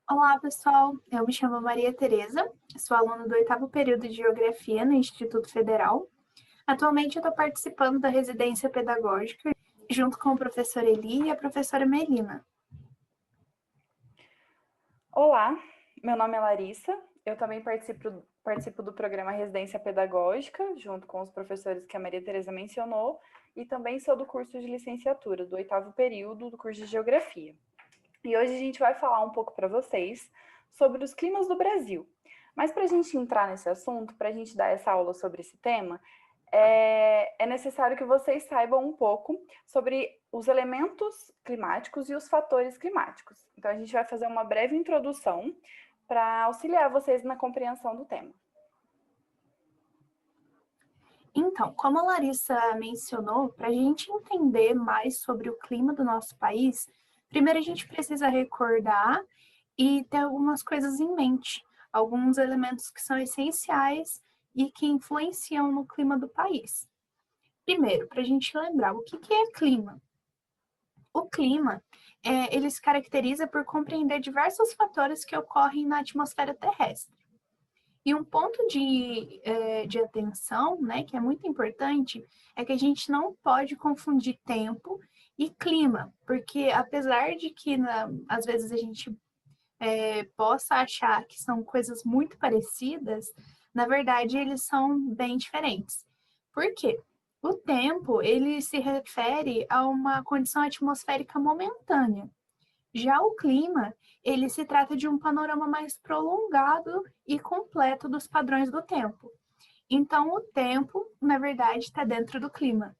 Olá, pessoal. Eu me chamo Maria Tereza, sou aluna do oitavo período de Geografia no Instituto Federal. Atualmente, eu estou participando da residência pedagógica junto com o professor Eli e a professora Melina. Olá, meu nome é Larissa, eu também participo do programa Residência Pedagógica, junto com os professores que a Maria Tereza mencionou, e também sou do curso de licenciatura, do oitavo período do curso de Geografia. E hoje a gente vai falar um pouco para vocês sobre os climas do Brasil. Mas para a gente entrar nesse assunto, para a gente dar essa aula sobre esse tema, é necessário que vocês saibam um pouco sobre os elementos climáticos e os fatores climáticos. Então, a gente vai fazer uma breve introdução para auxiliar vocês na compreensão do tema. Então, como a Larissa mencionou, para a gente entender mais sobre o clima do nosso país, primeiro a gente precisa recordar e ter algumas coisas em mente, alguns elementos que são essenciais e que influenciam no clima do país. Primeiro, para a gente lembrar, o que é clima? O clima, ele se caracteriza por compreender diversos fatores que ocorrem na atmosfera terrestre. E um ponto de atenção, né, que é muito importante, é que a gente não pode confundir tempo e clima, porque apesar de que às vezes a gente possa achar que são coisas muito parecidas, na verdade eles são bem diferentes. Por quê? O tempo, ele se refere a uma condição atmosférica momentânea. Já o clima, ele se trata de um panorama mais prolongado e completo dos padrões do tempo. Então, o tempo, na verdade, está dentro do clima.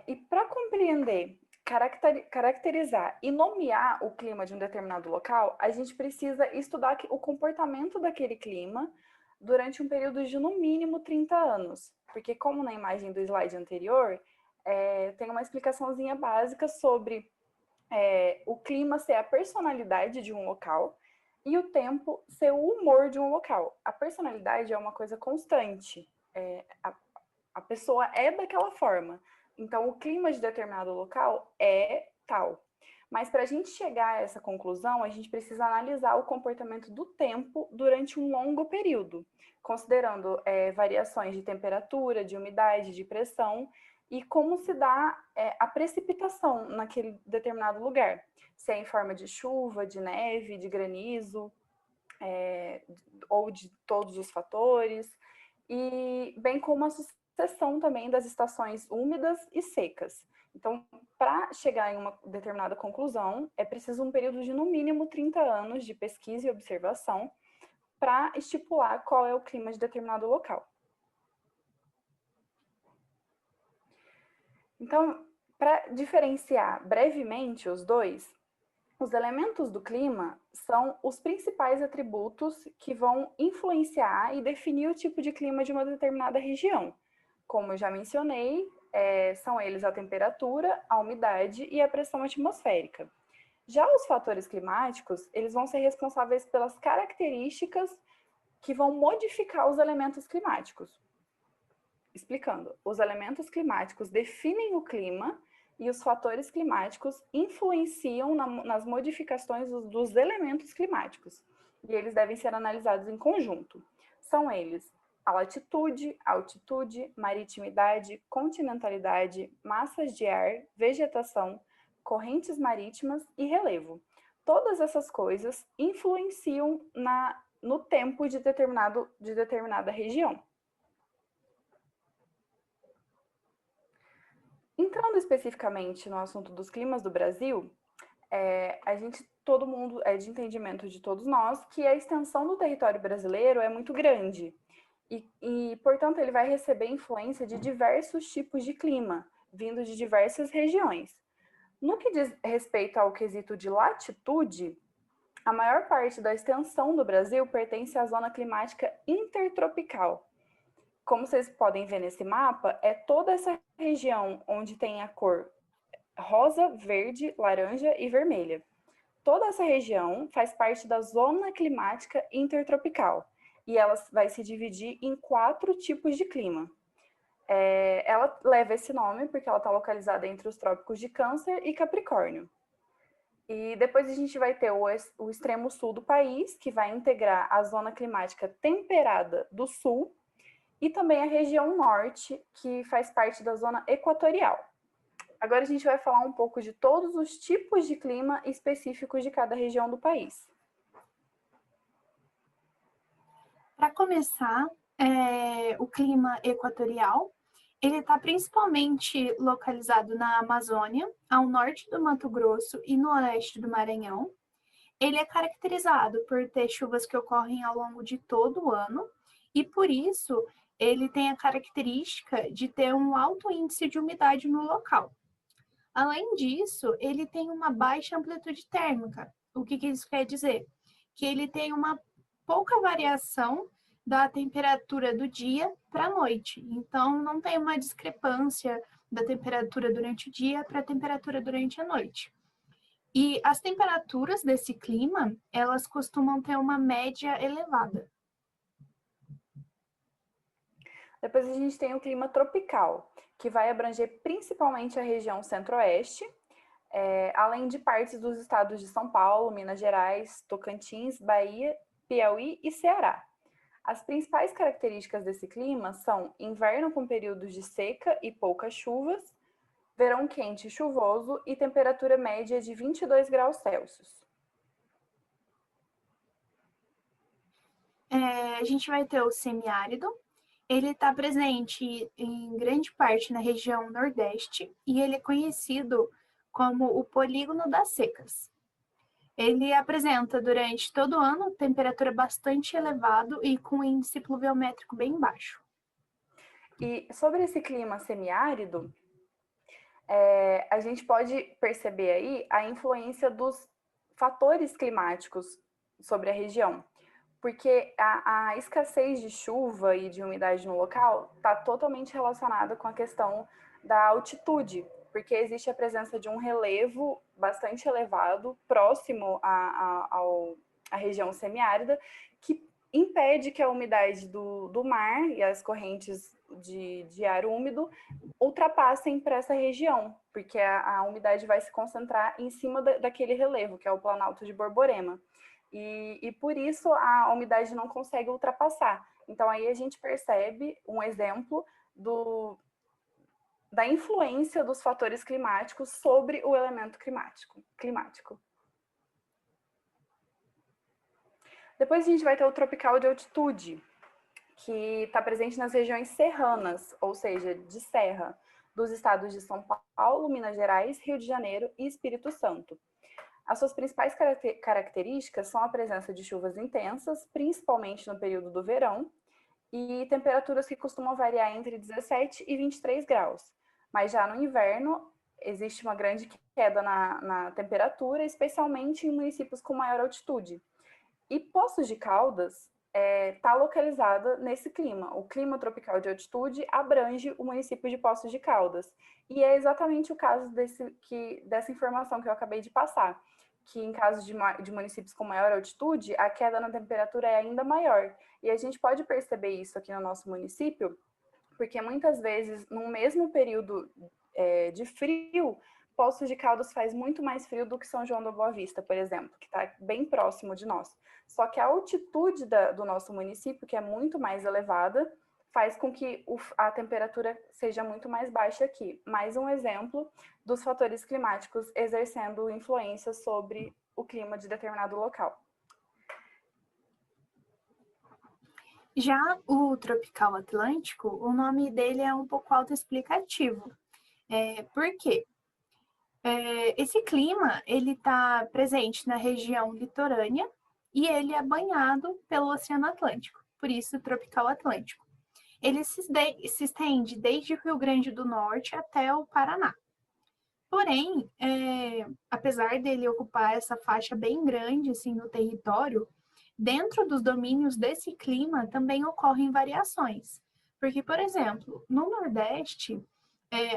E para compreender, caracterizar e nomear o clima de um determinado local, a gente precisa estudar o comportamento daquele clima durante um período de no mínimo 30 anos. Porque, como na imagem do slide anterior, tem uma explicaçãozinha básica sobre o clima ser a personalidade de um local e o tempo ser o humor de um local. A personalidade é uma coisa constante. A pessoa é daquela forma. Então, o clima de determinado local é tal. Mas para a gente chegar a essa conclusão, a gente precisa analisar o comportamento do tempo durante um longo período, considerando variações de temperatura, de umidade, de pressão e como se dá a precipitação naquele determinado lugar. Se é em forma de chuva, de neve, de granizo, ou de todos os fatores, e bem como a sucessão também das estações úmidas e secas. Então, para chegar em uma determinada conclusão, é preciso um período de no mínimo 30 anos de pesquisa e observação para estipular qual é o clima de determinado local. Então, para diferenciar brevemente os dois, os elementos do clima são os principais atributos que vão influenciar e definir o tipo de clima de uma determinada região. Como eu já mencionei, são eles a temperatura, a umidade e a pressão atmosférica. Já os fatores climáticos, eles vão ser responsáveis pelas características que vão modificar os elementos climáticos. Explicando, os elementos climáticos definem o clima e os fatores climáticos influenciam nas modificações dos elementos climáticos. E eles devem ser analisados em conjunto. São eles a latitude, altitude, maritimidade, continentalidade, massas de ar, vegetação, correntes marítimas e relevo. Todas essas coisas influenciam no tempo de determinada região. Entrando especificamente no assunto dos climas do Brasil, todo mundo é de entendimento de todos nós que a extensão do território brasileiro é muito grande portanto, ele vai receber influência de diversos tipos de clima, vindo de diversas regiões. No que diz respeito ao quesito de latitude, a maior parte da extensão do Brasil pertence à zona climática intertropical. Como vocês podem ver nesse mapa, é toda essa região onde tem a cor rosa, verde, laranja e vermelha. Toda essa região faz parte da zona climática intertropical e ela vai se dividir em 4 tipos de clima. Ela leva esse nome porque ela está localizada entre os trópicos de Câncer e Capricórnio. E depois a gente vai ter o extremo sul do país, que vai integrar a zona climática temperada do sul, e também a região norte, que faz parte da zona equatorial. Agora a gente vai falar um pouco de todos os tipos de clima específicos de cada região do país. Para começar, o clima equatorial, ele está principalmente localizado na Amazônia, ao norte do Mato Grosso e no oeste do Maranhão. Ele é caracterizado por ter chuvas que ocorrem ao longo de todo o ano e, por isso, ele tem a característica de ter um alto índice de umidade no local. Além disso, ele tem uma baixa amplitude térmica. O que isso quer dizer? Que ele tem uma pouca variação da temperatura do dia para a noite. Então, não tem uma discrepância da temperatura durante o dia para a temperatura durante a noite. E as temperaturas desse clima, elas costumam ter uma média elevada. Depois a gente tem o clima tropical, que vai abranger principalmente a região centro-oeste, além de partes dos estados de São Paulo, Minas Gerais, Tocantins, Bahia, Piauí e Ceará. As principais características desse clima são inverno com períodos de seca e poucas chuvas, verão quente e chuvoso e temperatura média de 22 graus Celsius. A gente vai ter o semiárido. Ele está presente em grande parte na região Nordeste e ele é conhecido como o polígono das secas. Ele apresenta durante todo o ano temperatura bastante elevada e com índice pluviométrico bem baixo. E sobre esse clima semiárido, a gente pode perceber aí a influência dos fatores climáticos sobre a região, porque a escassez de chuva e de umidade no local está totalmente relacionada com a questão da altitude, porque existe a presença de um relevo bastante elevado, próximo à região semiárida, que impede que a umidade do mar e as correntes de ar úmido ultrapassem para essa região, porque a umidade vai se concentrar em cima daquele relevo, que é o Planalto de Borborema. E por isso a umidade não consegue ultrapassar. Então aí a gente percebe um exemplo da influência dos fatores climáticos sobre o elemento climático. Depois a gente vai ter o tropical de altitude, que está presente nas regiões serranas, ou seja, de serra, dos estados de São Paulo, Minas Gerais, Rio de Janeiro e Espírito Santo. As suas principais características são a presença de chuvas intensas, principalmente no período do verão, e temperaturas que costumam variar entre 17 e 23 graus. Mas já no inverno, existe uma grande queda na temperatura, especialmente em municípios com maior altitude. E Poços de Caldas está localizada nesse clima. O clima tropical de altitude abrange o município de Poços de Caldas. E é exatamente o caso dessa informação que eu acabei de passar, que em casos de municípios com maior altitude, a queda na temperatura é ainda maior. E a gente pode perceber isso aqui no nosso município, porque muitas vezes, no mesmo período de frio, Poços de Caldas faz muito mais frio do que São João da Boa Vista, por exemplo, que está bem próximo de nós. Só que a altitude do nosso município, que é muito mais elevada, faz com que a temperatura seja muito mais baixa aqui. Mais um exemplo dos fatores climáticos exercendo influência sobre o clima de determinado local. Já o tropical atlântico, o nome dele é um pouco autoexplicativo. Por quê? Esse clima, ele está presente na região litorânea e ele é banhado pelo Oceano Atlântico, por isso tropical atlântico. Ele se estende desde o Rio Grande do Norte até o Paraná. Porém, apesar dele ocupar essa faixa bem grande assim, no território, dentro dos domínios desse clima também ocorrem variações. Porque, por exemplo, no Nordeste,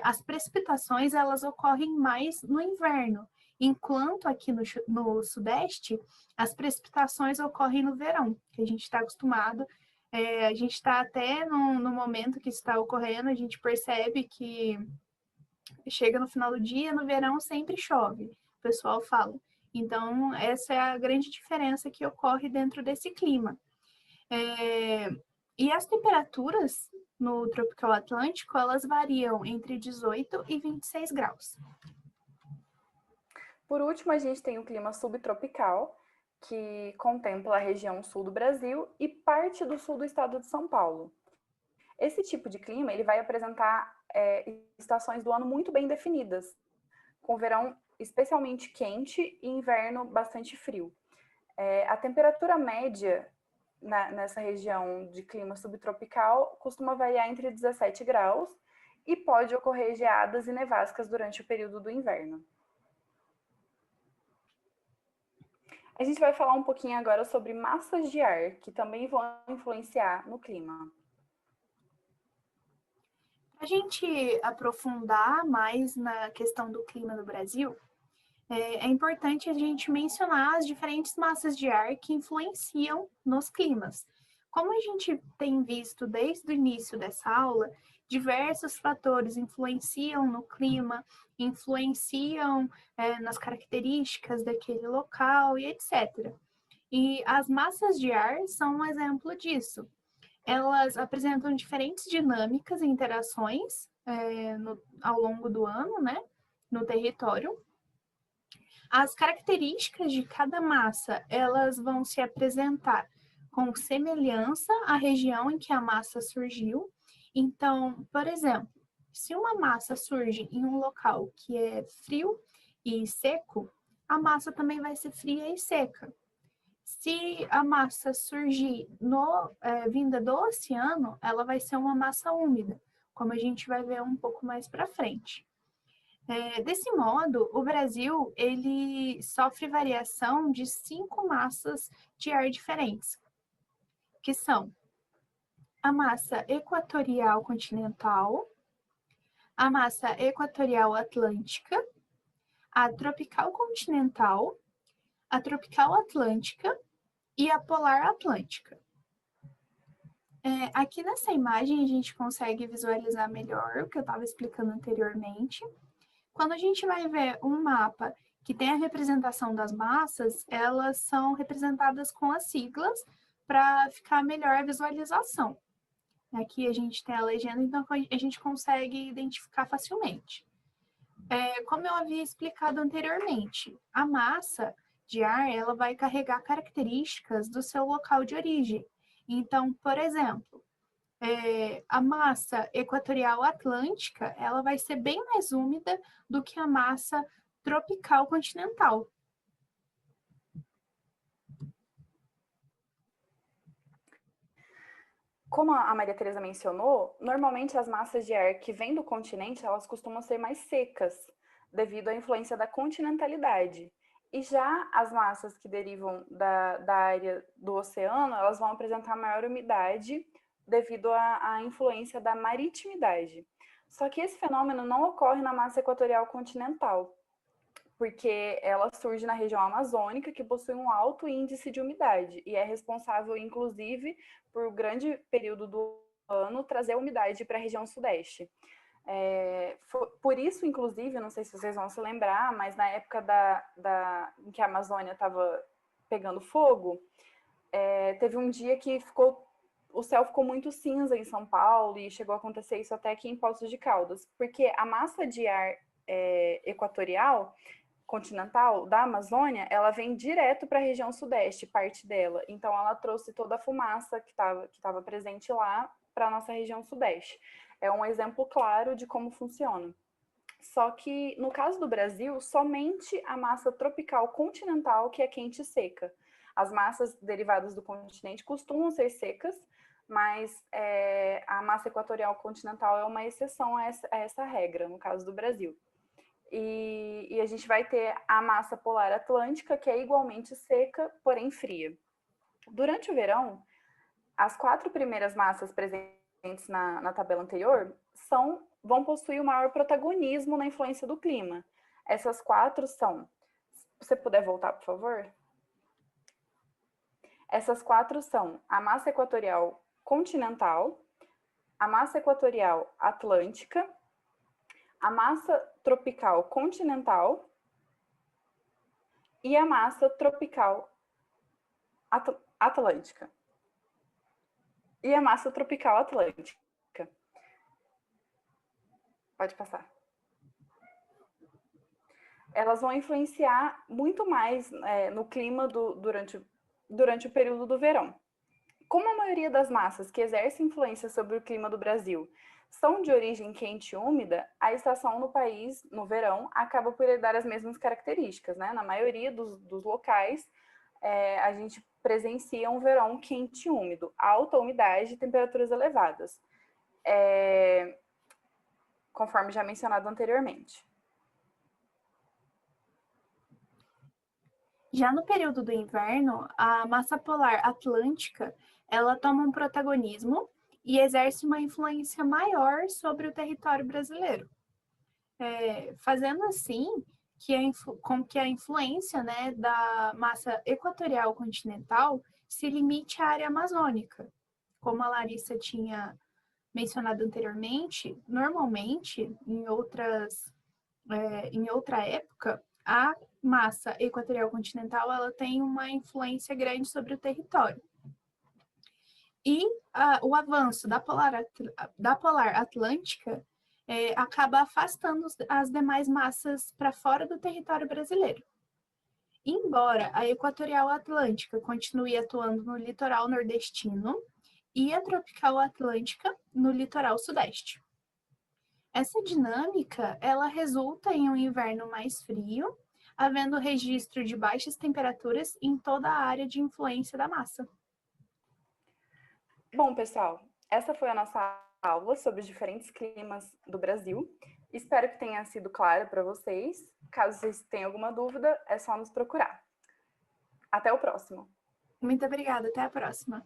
as precipitações elas ocorrem mais no inverno, enquanto aqui no Sudeste, as precipitações ocorrem no verão, que a gente está acostumado. A gente está até no momento que está ocorrendo, a gente percebe que chega no final do dia, no verão sempre chove, o pessoal fala. Então, essa é a grande diferença que ocorre dentro desse clima. E as temperaturas no tropical atlântico, elas variam entre 18 e 26 graus. Por último, a gente tem o clima subtropical, que contempla a região sul do Brasil e parte do sul do estado de São Paulo. Esse tipo de clima ele vai apresentar estações do ano muito bem definidas, com verão especialmente quente e inverno bastante frio. A temperatura média nessa região de clima subtropical costuma variar entre 17 graus e pode ocorrer geadas e nevascas durante o período do inverno. A gente vai falar um pouquinho agora sobre massas de ar, que também vão influenciar no clima. Para a gente aprofundar mais na questão do clima do Brasil, é importante a gente mencionar as diferentes massas de ar que influenciam nos climas. Como a gente tem visto desde o início dessa aula, diversos fatores influenciam no clima, influenciam nas características daquele local e etc. E as massas de ar são um exemplo disso. Elas apresentam diferentes dinâmicas e interações ao longo do ano, né, no território. As características de cada massa, elas vão se apresentar com semelhança à região em que a massa surgiu. Então, por exemplo, se uma massa surge em um local que é frio e seco, a massa também vai ser fria e seca. Se a massa surgir vinda do oceano, ela vai ser uma massa úmida, como a gente vai ver um pouco mais para frente. Desse modo, o Brasil ele sofre variação de 5 massas de ar diferentes, que são a massa equatorial continental, a massa equatorial atlântica, a tropical continental, a tropical atlântica e a polar atlântica. Aqui nessa imagem a gente consegue visualizar melhor o que eu estava explicando anteriormente. Quando a gente vai ver um mapa que tem a representação das massas, elas são representadas com as siglas para ficar melhor a visualização. Aqui a gente tem a legenda, então a gente consegue identificar facilmente. Como eu havia explicado anteriormente, a massa de ar ela vai carregar características do seu local de origem. Então, por exemplo, a massa equatorial atlântica ela vai ser bem mais úmida do que a massa tropical continental. Como a Maria Tereza mencionou, normalmente as massas de ar que vêm do continente, elas costumam ser mais secas, devido à influência da continentalidade. E já as massas que derivam da área do oceano, elas vão apresentar maior umidade devido à influência da maritimidade. Só que esse fenômeno não ocorre na massa equatorial continental, porque ela surge na região amazônica, que possui um alto índice de umidade e é responsável, inclusive, por um grande período do ano trazer umidade para a região sudeste. Por isso, inclusive, não sei se vocês vão se lembrar, mas na época em que a Amazônia estava pegando fogo, teve um dia que o céu ficou muito cinza em São Paulo e chegou a acontecer isso até aqui em Poços de Caldas, porque a massa de ar equatorial continental da Amazônia, ela vem direto para a região sudeste, parte dela. Então, ela trouxe toda a fumaça que estava presente lá para a nossa região sudeste. É um exemplo claro de como funciona. Só que, no caso do Brasil, somente a massa tropical continental que é quente e seca. As massas derivadas do continente costumam ser secas, mas a massa equatorial continental é uma exceção a essa regra, no caso do Brasil. E a gente vai ter a massa polar atlântica, que é igualmente seca, porém fria. Durante o verão, as 4 primeiras massas presentes na tabela anterior vão possuir o maior protagonismo na influência do clima. Essas 4 são... Se você puder voltar, por favor. Essas 4 são a massa equatorial continental, a massa equatorial atlântica, a massa tropical continental, e a massa tropical atlântica. E a massa tropical atlântica. Pode passar. Elas vão influenciar muito mais no clima durante o período do verão. Como a maioria das massas que exercem influência sobre o clima do Brasil são de origem quente e úmida, a estação no país, no verão, acaba por herdar as mesmas características, né? Na maioria dos locais, a gente presencia um verão quente e úmido, alta umidade e temperaturas elevadas, conforme já mencionado anteriormente. Já no período do inverno, a massa polar atlântica, ela toma um protagonismo e exerce uma influência maior sobre o território brasileiro, fazendo assim com que a influência, né, da massa equatorial continental se limite à área amazônica. Como a Larissa tinha mencionado anteriormente, normalmente, em outra época, a massa equatorial continental ela tem uma influência grande sobre o território. E o avanço da polar atlântica acaba afastando as demais massas para fora do território brasileiro. Embora a equatorial atlântica continue atuando no litoral nordestino e a tropical atlântica no litoral sudeste. Essa dinâmica, ela resulta em um inverno mais frio, havendo registro de baixas temperaturas em toda a área de influência da massa. Bom, pessoal, essa foi a nossa aula sobre os diferentes climas do Brasil. Espero que tenha sido claro para vocês. Caso vocês tenham alguma dúvida, é só nos procurar. Até o próximo. Muito obrigada, até a próxima.